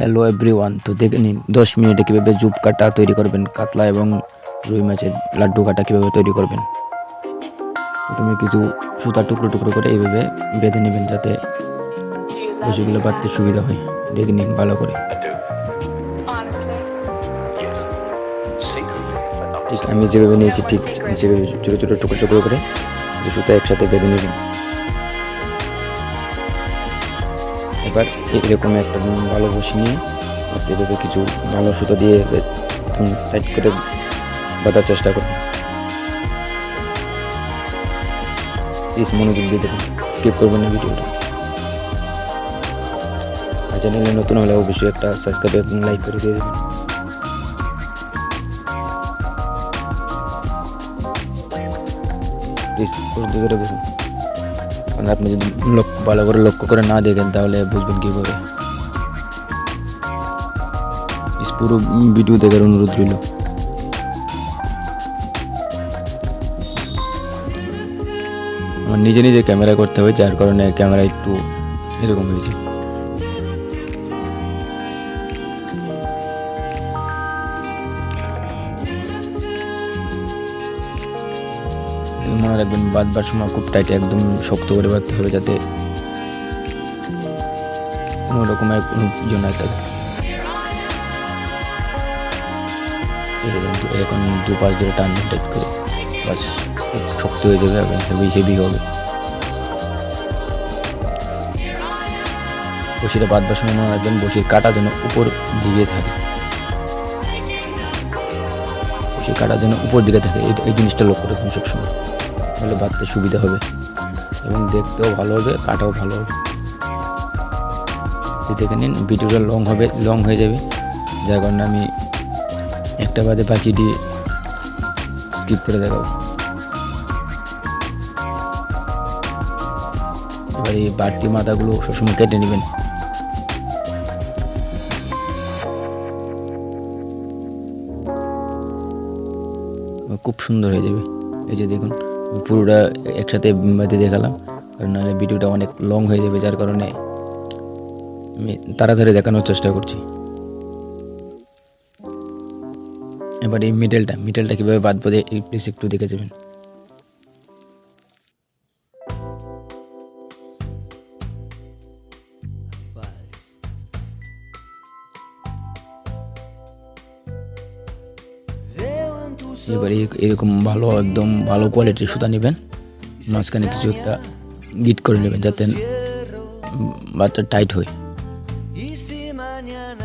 Hello everyone, তো দেখে নিন 10 মিনিটে কীভাবে জুপ কাটা তৈরি করবেন, কাতলা এবং রুই মাছের লাড্ডু কাটা কীভাবে তৈরি করবেন। প্রথমে কিছু সুতা টুকরো টুকরো করে এইভাবে বেঁধে নেবেন যাতে রশিগুলো বাঁধতে সুবিধা হয়। দেখে নিন ভালো করে। ঠিক আমি যেভাবে নিয়েছি ঠিক যেভাবে ছোটো ছোটো টুকরো টুকরো করে সুতা একসাথে বেঁধে নেবেন। এবার এরকম একটা ভালো বসি নিয়ে এভাবে কিছু ভালো সুতা দিয়ে টাইট করে বাঁধার চেষ্টা করবেন। প্লিজ মনোযোগ দিয়ে দেখুন, স্কিপ করবেন না ভিডিওটা। আর চ্যানেলে নতুন হলে অবশ্যই একটা সাবস্ক্রাইব এবং লাইক করে দিয়ে দেবেন। প্লিজ ধরে দেখুন, কারণ আপনি যদি ভালো করে লক্ষ্য করে না দেখেন তাহলে বুঝবেন কীভাবে। পুরো ভিডিও দেখার অনুরোধ রইল। আমার নিজে নিজে ক্যামেরা করতে হয়, যার কারণে ক্যামেরা একটু এরকম হয়েছে। মনে রাখবেন বাঁধবার সময় খুব টাইট একদম শক্ত করে বাঁধতে হবে যাতে কোনো রকমের কোনো ইয়ে না থাকে। এখন দুপাশ ধরে টানবেন টাইট করে, বাস খুব শক্ত হয়ে যাবে এবং হেভি হবে। বসিটা বাঁধবার সময় মনে রাখবেন বসির কাটা যেন উপর দিকে থাকে, বসির কাটা যেন উপর দিকে থাকে, এই জিনিসটা লক্ষ্য রাখবেন সবসময়, তাহলে বাঁধতে সুবিধা হবে এবং দেখতেও ভালো হবে, কাটাও ভালো হবে। দেখে নিন ভিডিওটা লং হয়ে যাবে, যার কারণে আমি একটা বাদে বাকিটি স্কিপ করে দেখাবো। এবার এই বাড়তি মাথাগুলো সবসময় কেটে নেবেন। খুব সুন্দর হয়ে যাবে। এই যে দেখুন পুরোটা একসাথে বেঁধে দেখালাম, কারণ নাহলে ভিডিওটা অনেক লং হয়ে যাবে, যার কারণে আমি তাড়াতাড়ি দেখানোর চেষ্টা করছি। এবার এই মিডলটা কীভাবে বাঁধবো প্লিজ একটু দেখে যাবেন। এবার এরকম একদম ভালো কোয়ালিটির সুতা নেবেন, মাঝখানে কিছু একটা গিট করে নেবেন যাতে বাঁধটা টাইট হয়।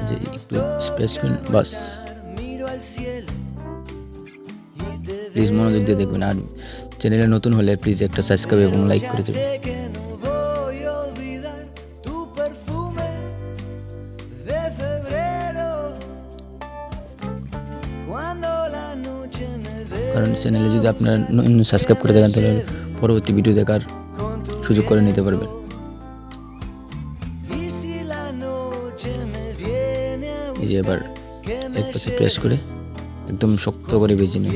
যে একটু স্পেস বাস, প্লিজ মনোযোগ দিয়ে দেখবেন। আর চ্যানেলে নতুন হলে প্লিজ একটা সাবস্ক্রাইব এবং লাইক করে দেবেন। কারণ চ্যানেলে যদি আপনারা সাবস্ক্রাইব করে দেখেন তাহলে পরবর্তী ভিডিও দেখার সুযোগ করে নিতে পারবেন। এই যে এবার এক পাশে প্রেস করে একদম শক্ত করে বেজে নিন।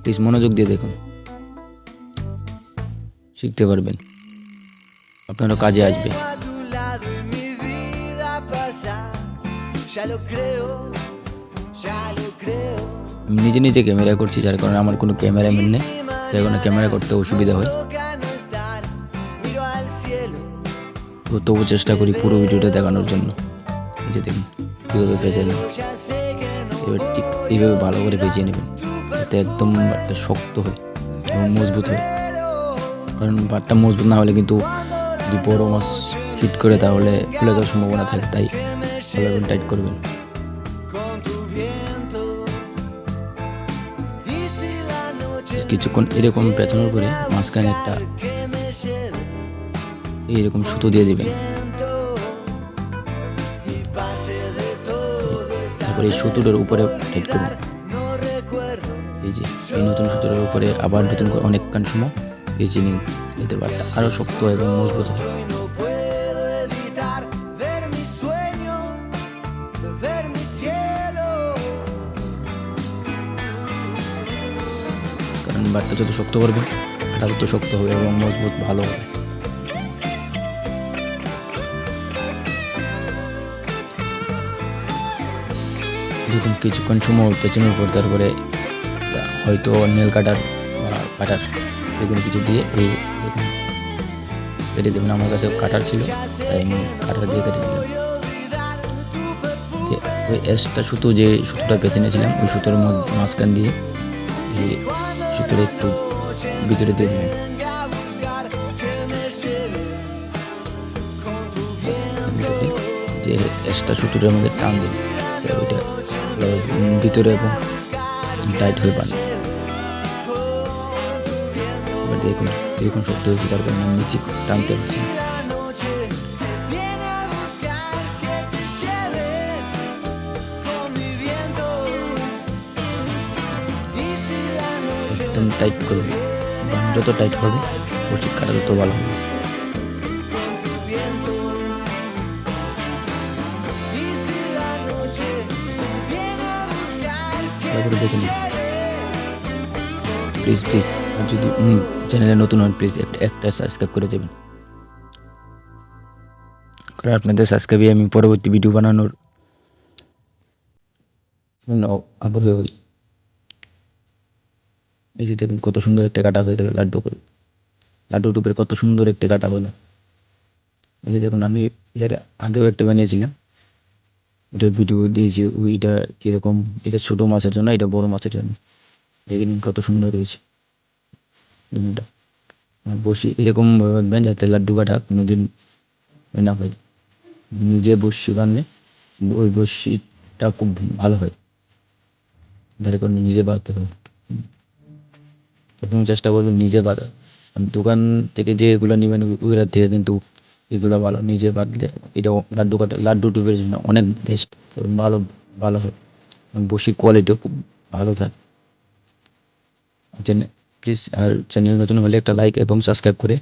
প্লিজ মনোযোগ দিয়ে দেখুন, শিখতে পারবেন, আপনারও কাজে আসবে। আমি নিজে ক্যামেরা করছি, যার কারণে আমার কোনো ক্যামেরাম্যান নেই, যার কারণে ক্যামেরা করতে অসুবিধা হয়। তো তবু চেষ্টা করি পুরো ভিডিওটা দেখানোর জন্য। এই যে দেখুন কীভাবে ভেজে নেন, এবার ঠিক এইভাবে ভালো করে ভেজে নেবেন যাতে একদম বাটটা শক্ত হয় এবং মজবুত হয়। কারণ বাটটা মজবুত না হলে কিন্তু যদি বড় মাছ হিট করে তাহলে ফুলে যাওয়ার সম্ভাবনা থাকে, তাই ভালো টাইট করবেন। কিছুক্ষণ এরকম পেঁচানোর পরে মাঝখানে একটা এইরকম সুতো দিয়ে দেবেন। তারপরে এই সুতোটার উপরে টাইট করবেন। এই যে এই নতুন সুতোটার উপরে আবার নতুন করে অনেকক্ষণ সময় ভেজে নিন, এতে বাটটা আরও শক্ত এবং মজবুত হয়। কারণ বাটটা যত শক্ত করবেন কাটা তত শক্ত হবে এবং মজবুত ভালো হবে। দেখুন কিছুক্ষণ সময় পেছনের উপর, তারপরে হয়তো নেল কাটার বা কাটার এগুলো কিছু দিয়ে এই দেখুন কেটে দেবেন। আমার কাছে কাটার ছিল তাই আমি কাটার দিয়ে কেটে দিলাম। ওই এক্সট্রা সুতো যে সুতোটা বেছে নিয়েছিলাম ওই সুতোর মধ্যে মাঝখান দিয়ে এই সুতোটা একটু ভিতরে দিয়ে দেবেন। যে এক্সট্রা সুতোটার মধ্যে টান দেবেন, তাই ওইটা ভিতরে এবং টাইট হয়ে পান। এবার দেখুন এরকম শক্ত হয়েছে, যার কারণে আমি নিচে টানতে পারছি না। একদম টাইট করবে, যত টাইট হবে বড়শি কাটা তত ভালো হবে। তারপরে দেখে নিন প্লিজ যদি চ্যানেলে নতুন হন প্লিজ একটা সাবস্ক্রাইব করে দেবেন, কারণ আপনাদের সাবস্ক্রাইবে আমি পরবর্তী ভিডিও বানানোর আগ্রহী হই। এই যে দেখুন কত সুন্দর একটা কাটা হয়ে গেল, লাড্ডু টুপের কত সুন্দর একটা কাটা হলো। এই যে দেখুন আমি এর আগেও একটা বানিয়েছিলাম, ওটার ভিডিও দিয়েছি। ওইটা কীরকম, এটা ছোটো মাছের জন্য, এটা বড় মাছের জন্য। দেখে নিন কত সুন্দর হয়েছে। বসি এরকম বাঁধবেন যাতে লাড্ডু কাটা কোনোদিন না হয়। নিজে বসি বাঁধলে ওই বসিটা খুব ভালো হয়, যার কারণে নিজে বাঁধতে হবে। প্রথমে চেষ্টা করবেন নিজে বাঁধা। দোকান থেকে যে এগুলো নেবেন ওগুলোর থেকে কিন্তু এগুলো ভালো, নিজে বাঁধলে এটা লাড্ডু টুপের জন্য অনেক বেস্ট, ভালো হয়। বসির কোয়ালিটিও খুব ভালো থাকে। প্লিজ আর চ্যানেল নতুন হলে একটা লাইক এবং সাবস্ক্রাইব করে